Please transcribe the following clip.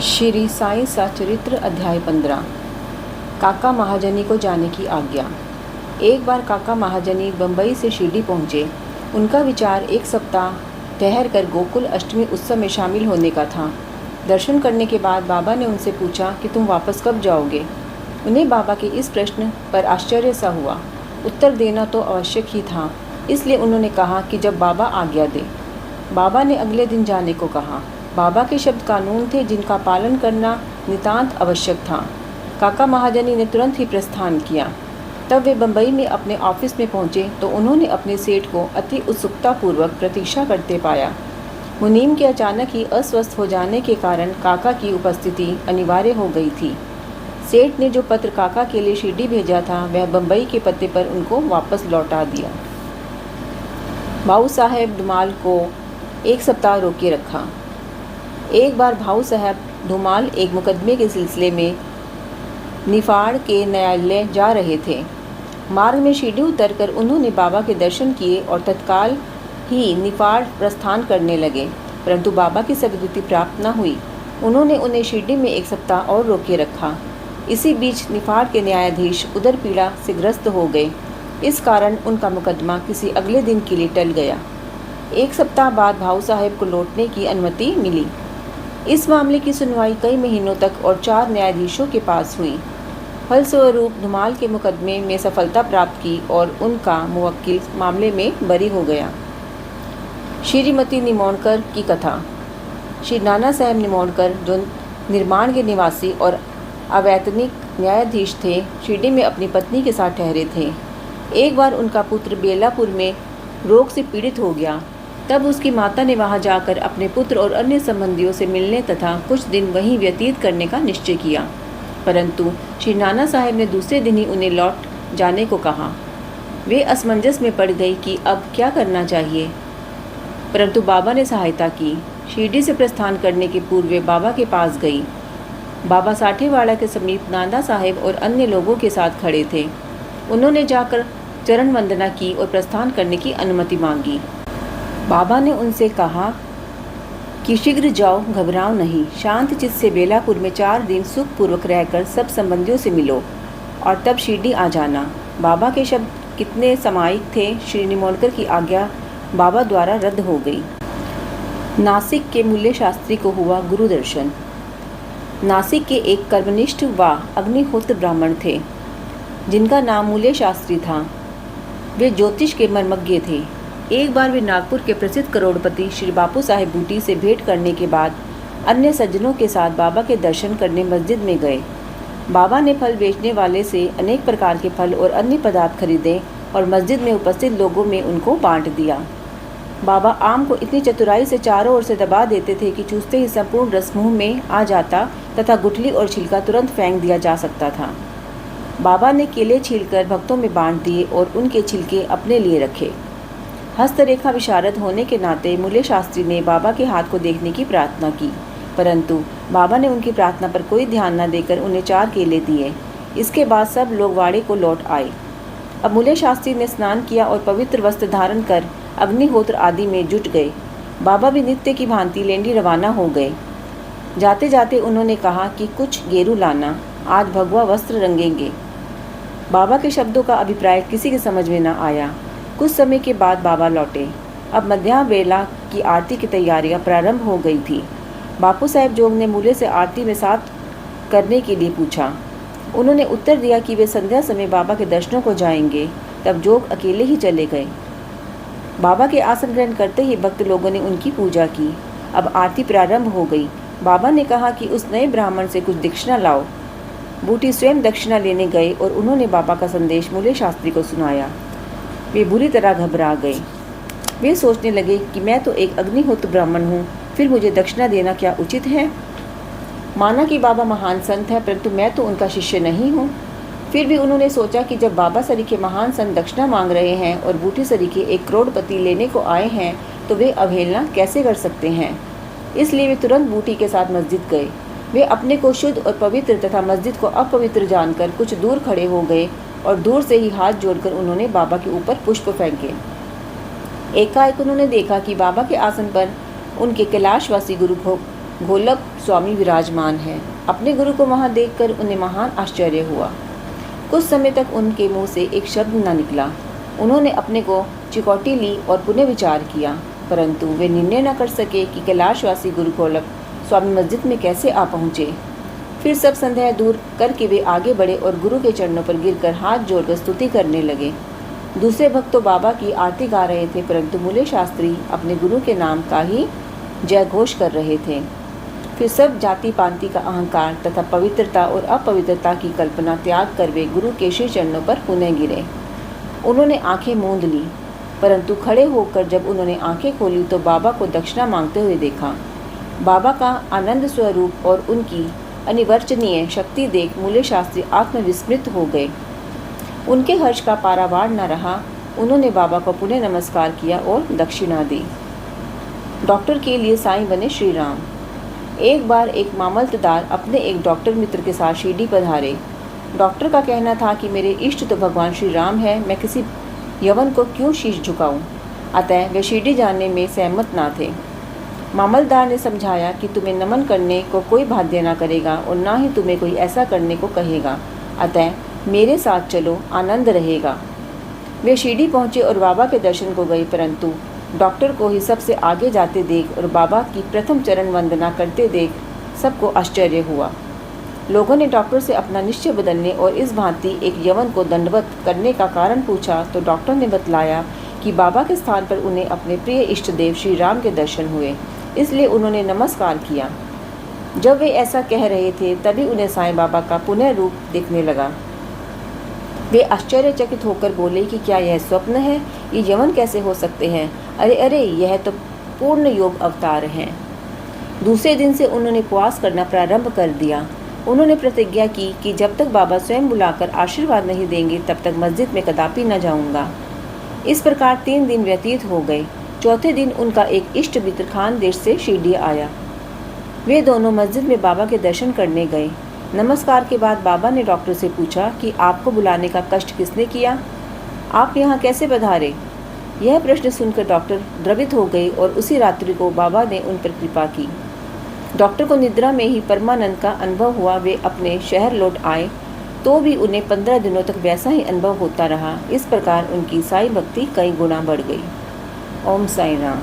श्री साईं सचरित्र अध्याय 15। काका महाजनी को जाने की आज्ञा। एक बार काका महाजनी बम्बई से शिरडी पहुँचे। उनका विचार एक सप्ताह ठहर कर गोकुल अष्टमी उत्सव में शामिल होने का था। दर्शन करने के बाद बाबा ने उनसे पूछा कि तुम वापस कब जाओगे। उन्हें बाबा के इस प्रश्न पर आश्चर्य सा हुआ। उत्तर देना तो आवश्यक ही था, इसलिए उन्होंने कहा कि जब बाबा आज्ञा दे। बाबा ने अगले दिन जाने को कहा। बाबा के शब्द कानून थे जिनका पालन करना नितांत आवश्यक था। काका महाजनी ने तुरंत ही प्रस्थान किया। तब वे बम्बई में अपने ऑफिस में पहुंचे तो उन्होंने अपने सेठ को अति उत्सुकतापूर्वक प्रतीक्षा करते पाया। मुनीम के अचानक ही अस्वस्थ हो जाने के कारण काका की उपस्थिति अनिवार्य हो गई थी। सेठ ने जो पत्र काका के लिए शिरडी भेजा था वह बम्बई के पते पर उनको वापस लौटा दिया। भाऊ साहब धुमाल को एक सप्ताह रोके रखा। एक बार भाऊ साहब धुमाल एक मुकदमे के सिलसिले में निफाड़ के न्यायालय जा रहे थे। मार्ग में शिरडी उतरकर उन्होंने बाबा के दर्शन किए और तत्काल ही निफाड़ प्रस्थान करने लगे, परंतु बाबा की स्वीकृति प्राप्त न हुई। उन्होंने उन्हें शिरडी में एक सप्ताह और रोके रखा। इसी बीच निफाड़ के न्यायाधीश उदर पीड़ा से ग्रस्त हो गए। इस कारण उनका मुकदमा किसी अगले दिन के लिए टल गया। एक सप्ताह बाद भाऊ साहब को लौटने की अनुमति मिली। इस मामले की सुनवाई कई महीनों तक और 4 न्यायाधीशों के पास हुई। फलस्वरूप धुमाल के मुकदमे में सफलता प्राप्त की और उनका मुवक्किल मामले में बरी हो गया। श्रीमती निमोणकर की कथा। श्री नाना साहब निमोणकर, जो निर्माण के निवासी और अवैतनिक न्यायाधीश थे, शिरडी में अपनी पत्नी के साथ ठहरे थे। एक बार उनका पुत्र बेलापुर में रोग से पीड़ित हो गया। तब उसकी माता ने वहां जाकर अपने पुत्र और अन्य संबंधियों से मिलने तथा कुछ दिन वहीं व्यतीत करने का निश्चय किया, परंतु श्री नाना साहब ने दूसरे दिन ही उन्हें लौट जाने को कहा। वे असमंजस में पड़ गई कि अब क्या करना चाहिए, परंतु बाबा ने सहायता की। शिरडी से प्रस्थान करने के पूर्व वे बाबा के पास गई। बाबा साठेवाड़ा के समीप नाना साहब और अन्य लोगों के साथ खड़े थे। उन्होंने जाकर चरण वंदना की और प्रस्थान करने की अनुमति मांगी। बाबा ने उनसे कहा कि शीघ्र जाओ, घबराओ नहीं। शांत चित्त से बेलापुर में 4 दिन सुखपूर्वक रहकर सब संबंधियों से मिलो और तब शिरडी आ जाना। बाबा के शब्द कितने सामायिक थे। श्री निमोणकर की आज्ञा बाबा द्वारा रद्द हो गई। नासिक के मूल्य शास्त्री को हुआ गुरु दर्शन। नासिक के एक कर्मनिष्ठ व अग्निहोत्र ब्राह्मण थे जिनका नाम मूल्य शास्त्री था। वे ज्योतिष के मर्मज्ञ थे। एक बार वे नागपुर के प्रसिद्ध करोड़पति श्री बापू साहेब बूटी से भेंट करने के बाद अन्य सज्जनों के साथ बाबा के दर्शन करने मस्जिद में गए। बाबा ने फल बेचने वाले से अनेक प्रकार के फल और अन्य पदार्थ खरीदे और मस्जिद में उपस्थित लोगों में उनको बांट दिया। बाबा आम को इतनी चतुराई से चारों ओर से दबा देते थे कि चूसते ही संपूर्ण रस मुंह में आ जाता तथा गुठली और छिलका तुरंत फेंक दिया जा सकता था। बाबा ने केले छीलकर भक्तों में बांट दिए और उनके छिलके अपने लिए रखे। हस्तरेखा विशारद होने के नाते मूल्य शास्त्री ने बाबा के हाथ को देखने की प्रार्थना की, परंतु बाबा ने उनकी प्रार्थना पर कोई ध्यान न देकर उन्हें 4 केले दिए। इसके बाद सब लोग वाड़े को लौट आए। अब मूल्य शास्त्री ने स्नान किया और पवित्र वस्त्र धारण कर अग्निहोत्र आदि में जुट गए। बाबा भी नित्य की भांति लेंडी रवाना हो गए। जाते जाते उन्होंने कहा कि कुछ गेरू लाना, आज भगवा वस्त्र रंगेंगे। बाबा के शब्दों का अभिप्राय किसी के समझ में न आया। कुछ समय के बाद बाबा लौटे। अब मध्याह्न वेला की आरती की तैयारियां प्रारंभ हो गई थी। बापू साहब जोग ने मूल्य से आरती में साथ करने के लिए पूछा। उन्होंने उत्तर दिया कि वे संध्या समय बाबा के दर्शनों को जाएंगे। तब जोग अकेले ही चले गए। बाबा के आसन ग्रहण करते ही भक्त लोगों ने उनकी पूजा की। अब आरती प्रारंभ हो गई। बाबा ने कहा कि उस नए ब्राह्मण से कुछ दक्षिणा लाओ। बूटी स्वयं दक्षिणा लेने गए और उन्होंने बाबा का संदेश मूल्य शास्त्री को सुनाया। वे बुरी तरह घबरा गए। वे सोचने लगे कि मैं तो एक अग्निहोत्र ब्राह्मण हूँ, फिर मुझे दक्षिणा देना क्या उचित है। माना कि बाबा महान संत है, परंतु मैं तो उनका शिष्य नहीं हूँ। फिर भी उन्होंने सोचा कि जब बाबा सरीखे महान संत दक्षिणा मांग रहे हैं और बूटी सरीखे एक करोड़पति लेने को आए हैं, तो वे अवहेलना कैसे कर सकते हैं। इसलिए वे तुरंत बूटी के साथ मस्जिद गए। वे अपने को शुद्ध और पवित्र तथा मस्जिद को अपवित्र जानकर कुछ दूर खड़े हो गए और दूर से ही हाथ जोड़कर उन्होंने बाबा के ऊपर पुष्प फेंके। एकाएक उन्होंने देखा कि बाबा के आसन पर उनके कैलाशवासी गुरु गोलक स्वामी विराजमान है। अपने गुरु को वहाँ देखकर उन्हें महान आश्चर्य हुआ। कुछ समय तक उनके मुंह से एक शब्द न निकला। उन्होंने अपने को चिकौटी ली और पुनः विचार किया, परंतु वे निर्णय न कर सके कि कैलाशवासी गुरु गोलक स्वामी मस्जिद में कैसे आ पहुँचे। फिर सब संदेह दूर करके वे आगे बढ़े और गुरु के चरणों पर गिरकर हाथ जोड़कर स्तुति करने लगे। दूसरे भक्त तो बाबा की आरती गा रहे थे, परंतु मूले शास्त्री अपने गुरु के नाम का ही जय घोष कर रहे थे। फिर सब जाति पांति का अहंकार तथा पवित्रता और अपवित्रता की कल्पना त्याग कर वे गुरु के श्री चरणों पर पुनः गिरे। उन्होंने आंखें मूंद ली, परंतु खड़े होकर जब उन्होंने आंखें खोली तो बाबा को दक्षिणा मांगते हुए देखा। बाबा का आनंद स्वरूप और उनकी अनिवर्चनीय शक्ति देख मूले शास्त्री आत्मविस्मृत हो गए। उनके हर्ष का पारावार न रहा। उन्होंने बाबा को पुनः नमस्कार किया और दक्षिणा दी। डॉक्टर के लिए साईं बने श्री राम। एक बार एक मामलतदार अपने एक डॉक्टर मित्र के साथ शिरडी पधारे। डॉक्टर का कहना था कि मेरे इष्ट तो भगवान श्री राम है, मैं किसी यवन को क्यों शीश झुकाऊं। अतः वे शिरडी जाने में सहमत ना थे। मामलदार ने समझाया कि तुम्हें नमन करने को कोई बाध्य ना करेगा और ना ही तुम्हें कोई ऐसा करने को कहेगा, अतः मेरे साथ चलो, आनंद रहेगा। वे शिरडी पहुँचे और बाबा के दर्शन को गए, परंतु डॉक्टर को ही सबसे आगे जाते देख और बाबा की प्रथम चरण वंदना करते देख सबको आश्चर्य हुआ। लोगों ने डॉक्टर से अपना निश्चय बदलने और इस भांति एक यवन को दंडवत करने का कारण पूछा तो डॉक्टर ने बतलाया कि बाबा के स्थान पर उन्हें अपने प्रिय इष्ट देव श्री राम के दर्शन हुए, इसलिए उन्होंने नमस्कार किया। जब वे ऐसा कह रहे थे तभी उन्हें साईं बाबा का पुनः रूप दिखने लगा। वे आश्चर्यचकित होकर बोले कि क्या यह स्वप्न है, ये यवन कैसे हो सकते हैं। अरे अरे, यह तो पूर्ण योग अवतार हैं। दूसरे दिन से उन्होंने उपवास करना प्रारंभ कर दिया। उन्होंने प्रतिज्ञा की कि जब तक बाबा स्वयं बुलाकर आशीर्वाद नहीं देंगे तब तक मस्जिद में कदापि न जाऊंगा। इस प्रकार 3 दिन व्यतीत हो गए। चौथे दिन उनका एक इष्ट मित्र खान देश से शिरडी आया। वे दोनों मस्जिद में बाबा के दर्शन करने गए। नमस्कार के बाद बाबा ने डॉक्टर से पूछा कि आपको बुलाने का कष्ट किसने किया, आप यहाँ कैसे पधारे। यह प्रश्न सुनकर डॉक्टर द्रवित हो गए और उसी रात्रि को बाबा ने उन पर कृपा की। डॉक्टर को निद्रा में ही परमानंद का अनुभव हुआ। वे अपने शहर लौट आए तो भी उन्हें 15 दिनों तक वैसा ही अनुभव होता रहा। इस प्रकार उनकी साईं भक्ति कई गुना बढ़ गई। ओम साईं राम।